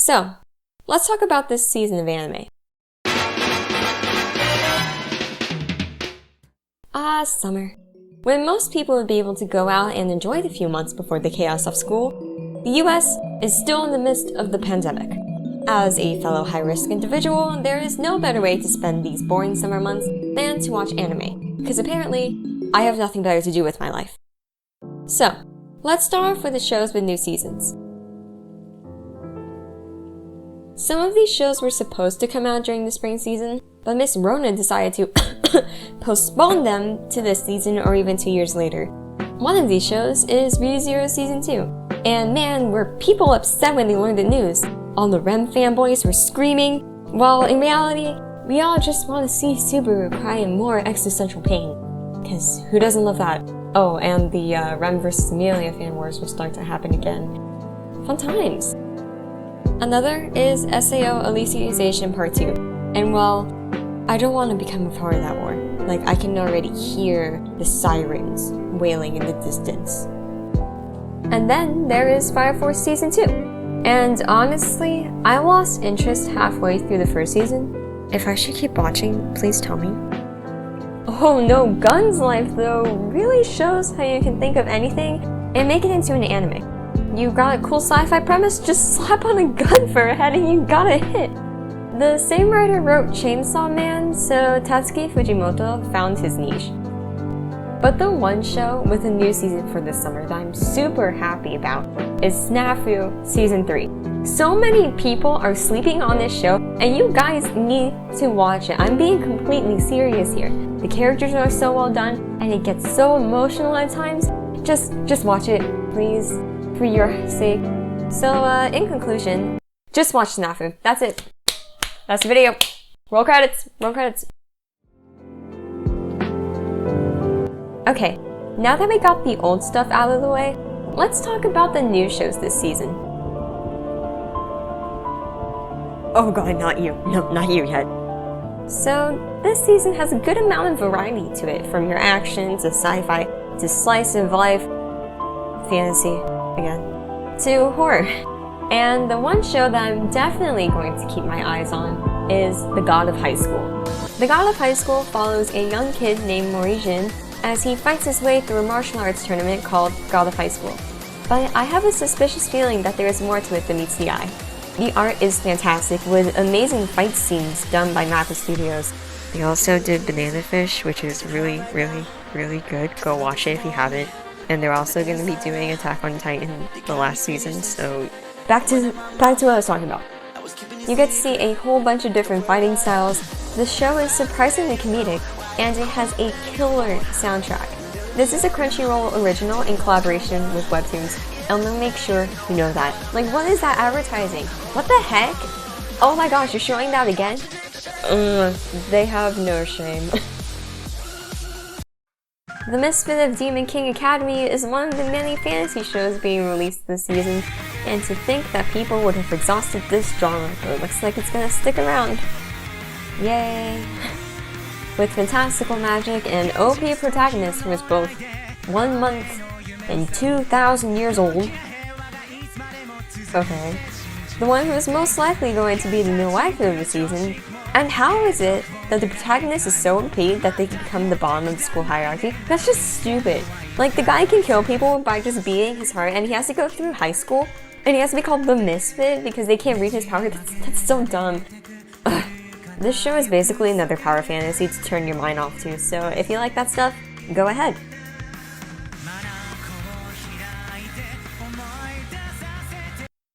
So, let's talk about this season of anime. Summer. When most people would be able to go out and enjoy the few months before the chaos of school, the US is still in the midst of the pandemic. As a fellow high-risk individual, there is no better way to spend these boring summer months than to watch anime, because apparently, I have nothing better to do with my life. So, let's start off with the shows with new seasons. Some of these shows were supposed to come out during the spring season, but Miss Rona decided to postpone them to this season or even 2 years later. One of these shows is Re:Zero Season 2, and man, were people upset when they learned the news. All the REM fanboys were screaming, while in reality, we all just want to see Subaru cry in more existential pain. Cause who doesn't love that? Oh, and the REM vs Amelia fan wars will start to happen again. Fun times! Another is SAO Alicization Part 2, and well, I don't want to become a part of that war. Like, I can already hear the sirens wailing in the distance. And then there is Fire Force Season 2. And honestly, I lost interest halfway through the first season. If I should keep watching, please tell me. Oh no, Gun's life though really shows how you can think of anything and make it into an anime. You got a cool sci-fi premise, just slap on a gun for a head and you got a hit. The same writer wrote Chainsaw Man, so Tatsuki Fujimoto found his niche. But the one show with a new season for this summer that I'm super happy about is Snafu Season 3. So many people are sleeping on this show, and you guys need to watch it. I'm being completely serious here. The characters are so well done, and it gets so emotional at times. Just watch it, please, for your sake. So, in conclusion, just watch Snafu. That's it. That's the video. Roll credits. Roll credits. Okay, now that we got the old stuff out of the way, let's talk about the new shows this season. Oh god, not you. No, not you yet. So, this season has a good amount of variety to it, from your action to sci-fi to slice of life, fantasy, again, to horror. And the one show that I'm definitely going to keep my eyes on is The God of High School. The God of High School follows a young kid named Morijin as he fights his way through a martial arts tournament called God of High School. But I have a suspicious feeling that there is more to it than meets the eye. The art is fantastic, with amazing fight scenes done by Mappa Studios. They also did Banana Fish, which is really good. Go watch it if you haven't. And they're also going to be doing Attack on Titan the last season, so back to what I was talking about. You get to see a whole bunch of different fighting styles. The show is surprisingly comedic, and it has a killer soundtrack. This is a Crunchyroll original in collaboration with Webtoons, and I'm gonna make sure you know that. Like, what is that advertising? What the heck? Oh my gosh, you're showing that again? They have no shame. The Misfit of Demon King Academy is one of the many fantasy shows being released this season, and to think that people would have exhausted this genre, but it looks like it's gonna stick around. Yay! With fantastical magic and OP protagonists who is both 1 month and 2,000 years old. Okay. The one who is most likely going to be the new waifu of the season. And how is it that the protagonist is so OP that they can become the bottom of the school hierarchy? That's just stupid. Like, the guy can kill people by just beating his heart, and he has to go through high school, and he has to be called the Misfit because they can't reach his power. That's so dumb. Ugh. This show is basically another power fantasy to turn your mind off to, so if you like that stuff, go ahead.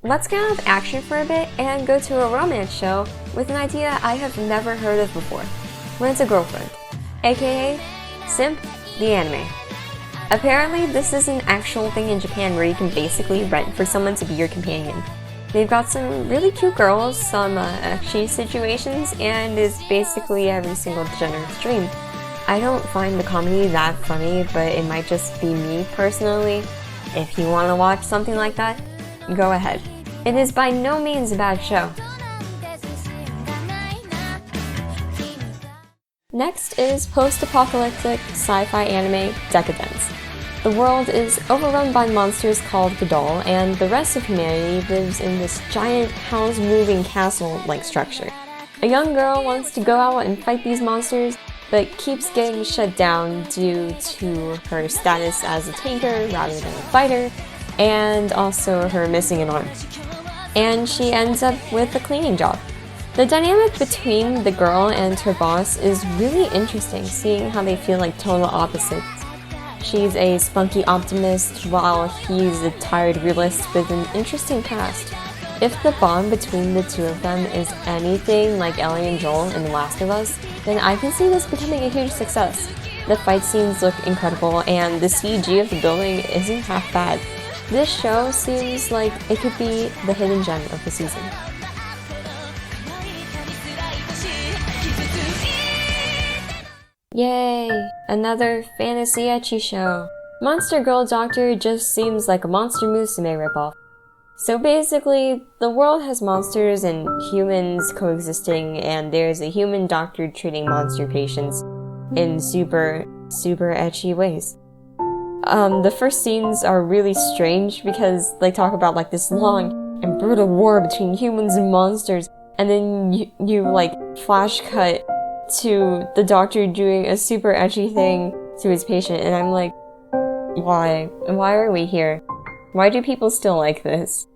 Let's get out of action for a bit and go to a romance show with an idea I have never heard of before. Rent a Girlfriend, aka Simp the Anime. Apparently, this is an actual thing in Japan where you can basically rent for someone to be your companion. They've got some really cute girls, some ecchi situations, and is basically every single degenerate's dream. I don't find the comedy that funny, but it might just be me personally. If you want to watch something like that, go ahead. It is by no means a bad show. Next is post-apocalyptic sci-fi anime Decadence. The world is overrun by monsters called Godol, and the rest of humanity lives in this giant house-moving castle-like structure. A young girl wants to go out and fight these monsters, but keeps getting shut down due to her status as a tanker rather than a fighter, and also her missing an arm. And she ends up with a cleaning job. The dynamic between the girl and her boss is really interesting, seeing how they feel like total opposites. She's a spunky optimist, while he's a tired realist with an interesting past. If the bond between the two of them is anything like Ellie and Joel in The Last of Us, then I can see this becoming a huge success. The fight scenes look incredible, and the CG of the building isn't half bad. This show seems like it could be the hidden gem of the season. Yay! Another fantasy ecchi show. Monster Girl Doctor just seems like a Monster Musume ripoff. So basically, the world has monsters and humans coexisting, and there's a human doctor treating monster patients in super ecchi ways. The first scenes are really strange because they talk about like this long and brutal war between humans and monsters, and then you like flash cut to the doctor doing a super ecchi thing to his patient, and I'm like, why? Why are we here? Why do people still like this?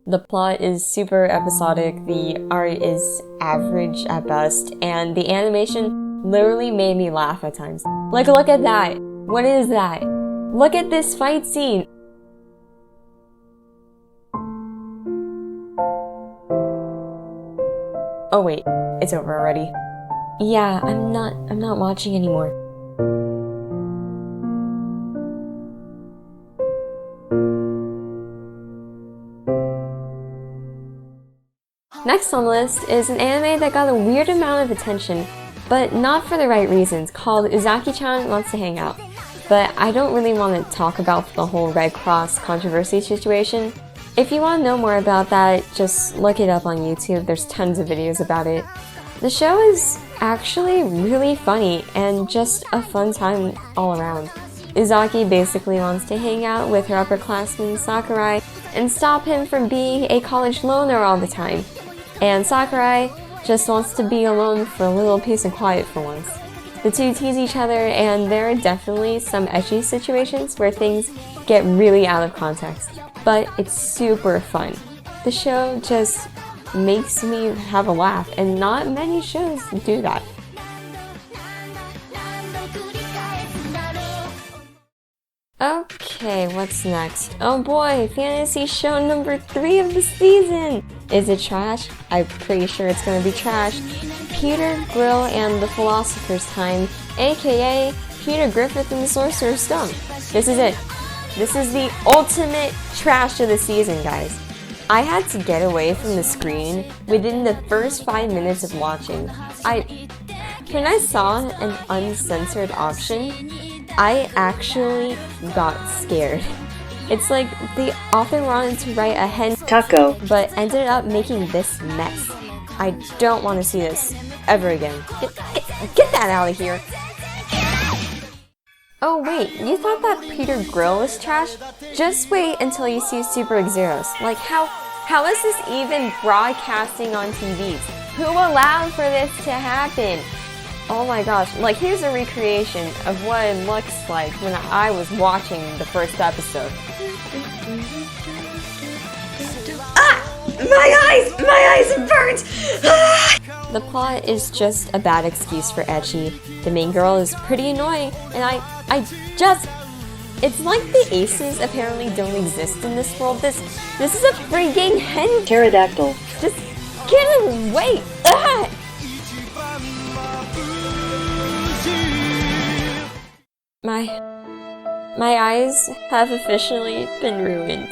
The plot is super episodic, the art is average at best, and the animation literally made me laugh at times. Like, look at that! What is that? Look at this fight scene! Oh wait, it's over already. Yeah, I'm not watching anymore. Next on the list is an anime that got a weird amount of attention, but not for the right reasons, called Uzaki-chan Wants to Hang Out. But I don't really want to talk about the whole Red Cross controversy situation. If you want to know more about that, just look it up on YouTube, there's tons of videos about it. The show is actually really funny and just a fun time all around. Uzaki basically wants to hang out with her upperclassman Sakurai and stop him from being a college loner all the time. And Sakurai just wants to be alone for a little peace and quiet for once. The two tease each other, and there are definitely some ecchi situations where things get really out of context, but it's super fun. The show just makes me have a laugh, and not many shows do that. Okay, what's next? Oh boy, fantasy show number 3 of the season! Is it trash? I'm pretty sure it's gonna be trash. Peter Grill and the Philosopher's Time, aka Peter Griffith and the Sorcerer's Stone. This is it. This is the ultimate trash of the season, guys. I had to get away from the screen within the first 5 minutes of watching. When I saw an uncensored option, I actually got scared. It's like the author wanted to write a hen taco, but ended up making this mess. I don't want to see this ever again. Get that out of here! Oh wait, you thought that Peter Grill was trash? Just wait until you see Super Xeros. Like how is this even broadcasting on TVs? Who allowed for this to happen? Oh my gosh, like here's a recreation of what it looks like when I was watching the first episode. Ah! My eyes are burnt! Ah! The plot is just a bad excuse for ecchi. The main girl is pretty annoying, and it's like the aces apparently don't exist in this world. This is a freaking hen pterodactyl. Just get away! Ah! My eyes have officially been ruined.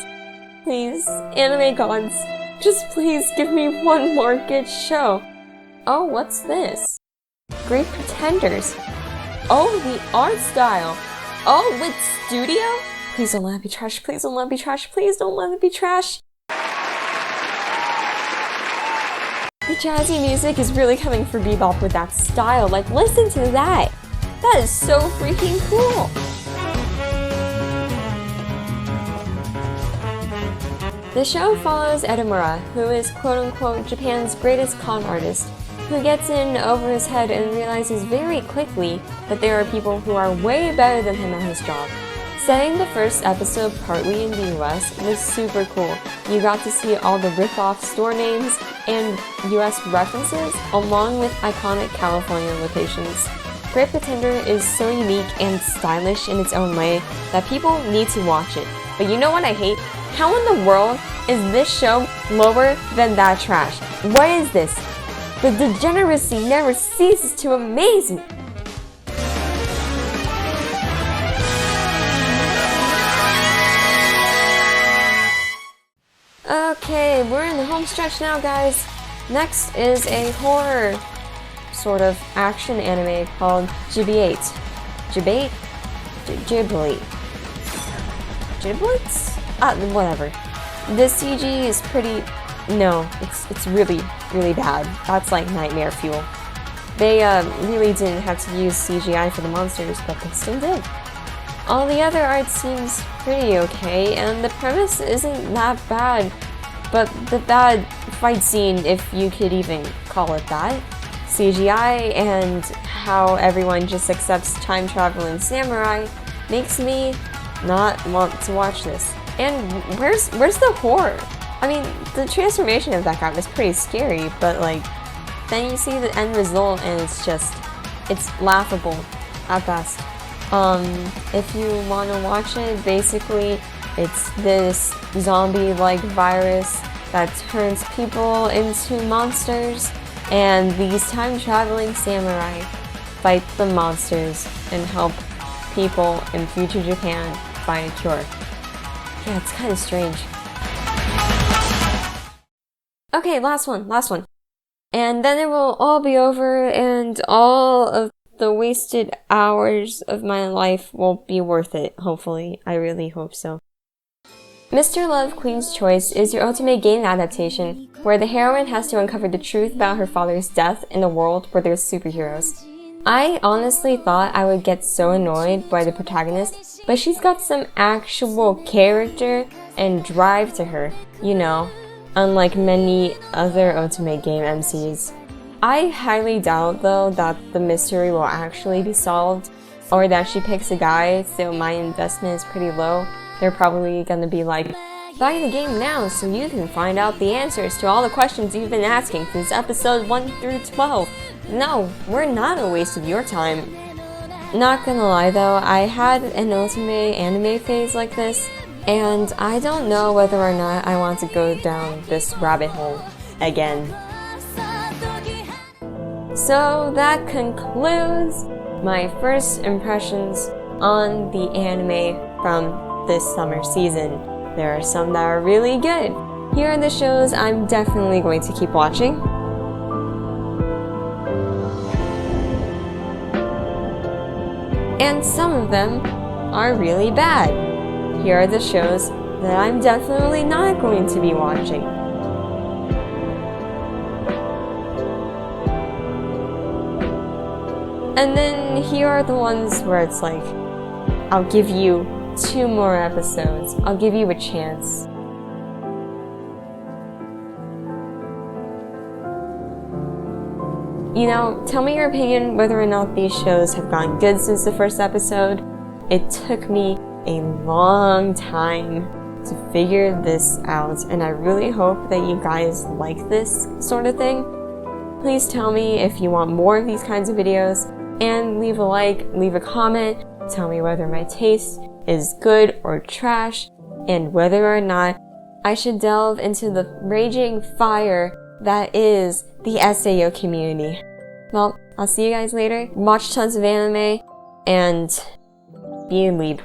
Please, anime gods, just please give me one more good show. Oh, what's this? Great Pretenders. Oh, the art style. Oh, with studio? Please don't let it be trash. Please don't let it be trash. Please don't let it be trash. The jazzy music is really coming for Bebop with that style. Like, listen to that. That is so freaking cool. The show follows Edamura, who is quote-unquote Japan's greatest con artist, who gets in over his head and realizes very quickly that there are people who are way better than him at his job. Setting the first episode partly in the US was super cool. You got to see all the rip-off store names and US references, along with iconic California locations. Great Pretender is so unique and stylish in its own way that people need to watch it. But you know what I hate? How in the world is this show lower than that trash? What is this? The degeneracy never ceases to amaze me. Okay, we're in the home stretch now, guys. Next is a horror sort of action anime called Gibbate. Gibbate? Ghibli. Giblets? Whatever. The CG is pretty... No, it's really, really bad. That's like nightmare fuel. They really didn't have to use CGI for the monsters, but they still did. All the other art seems pretty okay, and the premise isn't that bad. But the bad fight scene, if you could even call it that, CGI, and how everyone just accepts time-traveling samurai makes me not want to watch this. And where's the horror? I mean, the transformation of that guy was pretty scary, but like, then you see the end result and it's laughable at best. If you want to watch it, basically, it's this zombie-like virus that turns people into monsters, and these time-traveling samurai fight the monsters and help people in future Japan find a cure. Yeah, it's kind of strange. Okay, last one. And then it will all be over, and all of the wasted hours of my life will be worth it, hopefully. I really hope so. Mr. Love, Queen's Choice is your ultimate game adaptation, where the heroine has to uncover the truth about her father's death in a world where there's superheroes. I honestly thought I would get so annoyed by the protagonist, but she's got some actual character and drive to her, you know, unlike many other ultimate game MCs. I highly doubt, though, that the mystery will actually be solved, or that she picks a guy, so my investment is pretty low. They're probably gonna be like, buy the game now so you can find out the answers to all the questions you've been asking since episode 1 through 12. No, we're not a waste of your time. Not gonna lie though, I had an ultimate anime phase like this, and I don't know whether or not I want to go down this rabbit hole again. So that concludes my first impressions on the anime from this summer season. There are some that are really good. Here are the shows I'm definitely going to keep watching. And some of them are really bad. Here are the shows that I'm definitely not going to be watching. And then here are the ones where it's like, I'll give you 2 more episodes. I'll give you a chance. You know, tell me your opinion whether or not these shows have gotten good since the first episode. It took me a long time to figure this out, and I really hope that you guys like this sort of thing. Please tell me if you want more of these kinds of videos, and leave a like, leave a comment, tell me whether my taste is good or trash, and whether or not I should delve into the raging fire that is the SAO community. Well, I'll see you guys later. Watch tons of anime, and be a lead.